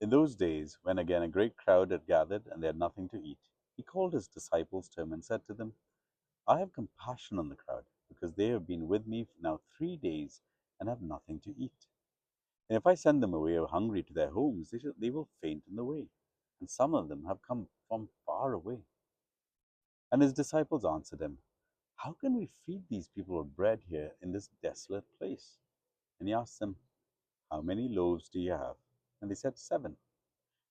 In those days, when again a great crowd had gathered and they had nothing to eat, he called his disciples to him and said to them, I have compassion on the crowd, because they have been with me now 3 days and have nothing to eat. And if I send them away hungry to their homes, they will faint on the way. And some of them have come from far away. And his disciples answered him, how can we feed these people with bread here in this desolate place? And he asked them, how many loaves do you have? And they said, 7.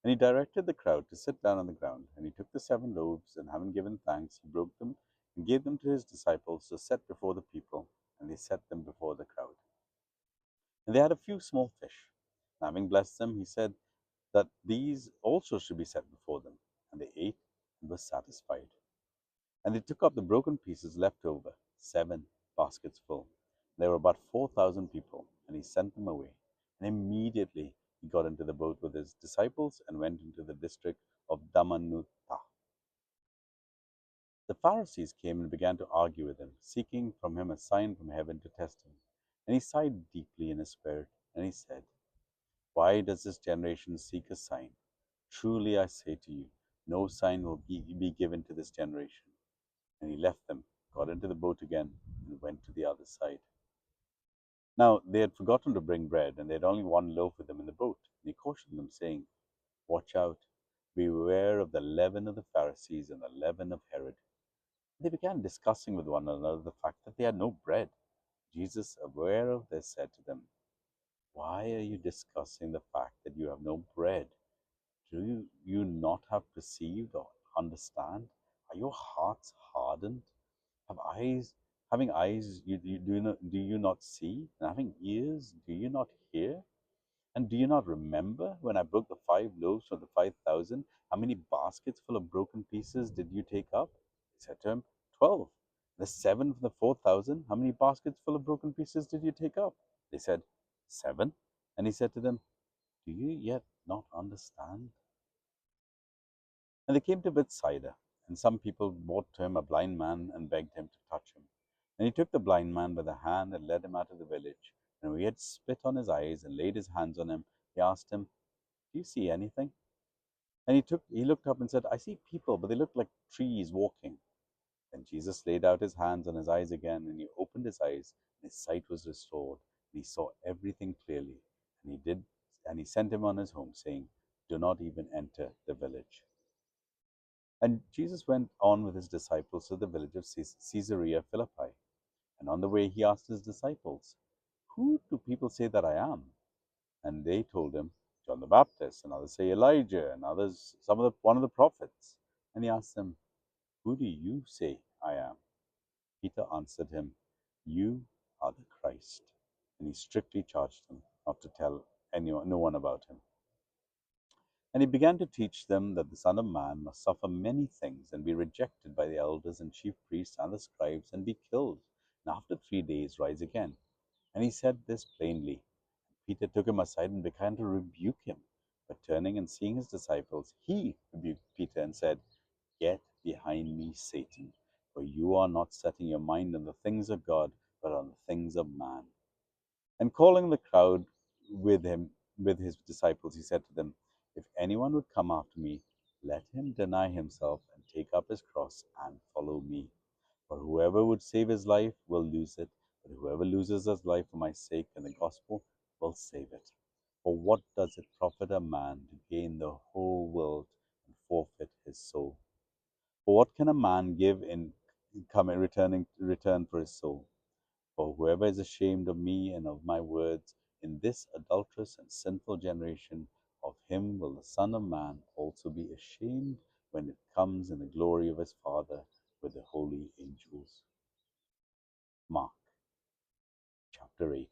And he directed the crowd to sit down on the ground. And he took the 7 loaves, and having given thanks, he broke them and gave them to his disciples to set before the people. And they set them before the crowd. And they had a few small fish. And having blessed them, he said that these also should be set before them. And they ate and were satisfied. And they took up the broken pieces left over, 7 baskets full. There were about 4,000 people, and he sent them away. And immediately he got into the boat with his disciples and went into the district of Damanutha. The Pharisees came and began to argue with him, seeking from him a sign from heaven to test him. And he sighed deeply in his spirit, and he said, why does this generation seek a sign? Truly I say to you, no sign will be given to this generation. And he left them, got into the boat again, and went to the other side. Now they had forgotten to bring bread, and they had only 1 loaf with them in the boat. And he cautioned them, saying, watch out, beware of the leaven of the Pharisees and the leaven of Herod. And they began discussing with one another the fact that they had no bread. Jesus, aware of this, said to them, why are you discussing the fact that you have no bread? Do you not have perceived or understand? Are your hearts hardened? Have eyes, having eyes, do you not see? And having ears, do you not hear? And do you not remember when I broke the 5 loaves for the 5,000? How many baskets full of broken pieces did you take up? He said to him, 12. The 7 for the 4,000, how many baskets full of broken pieces did you take up? They said, 7. And he said to them, do you yet not understand? And they came to Bethsaida, and some people brought to him a blind man and begged him to touch him. And he took the blind man by the hand and led him out of the village. And when he had spit on his eyes and laid his hands on him, he asked him, do you see anything? And he looked up and said, I see people, but they look like trees walking. Then Jesus laid out his hands on his eyes again, and he opened his eyes, and his sight was restored, and he saw everything clearly. And he sent him on his home, saying, do not even enter the village. And Jesus went on with his disciples to the village of Caesarea Philippi. And on the way he asked his disciples, who do people say that I am? And they told him, John the Baptist, and others say Elijah, and others one of the prophets. And he asked them, who do you say I am? Peter answered him, you are the Christ. And he strictly charged them not to tell no one about him. And he began to teach them that the Son of Man must suffer many things and be rejected by the elders and chief priests and the scribes and be killed, and after 3 days rise again. And he said this plainly. Peter took him aside and began to rebuke him. But turning and seeing his disciples, he rebuked Peter and said, get behind me, Satan, for you are not setting your mind on the things of God, but on the things of man. And calling the crowd with him, with his disciples, he said to them, if anyone would come after me, let him deny himself and take up his cross and follow me. For whoever would save his life will lose it, but whoever loses his life for my sake and the gospel will save it. For what does it profit a man to gain the whole world and forfeit his soul? For what can a man give in return for his soul? For whoever is ashamed of me and of my words in this adulterous and sinful generation, of him will the Son of Man also be ashamed when it comes in the glory of his Father with the holy angels. Mark chapter 8.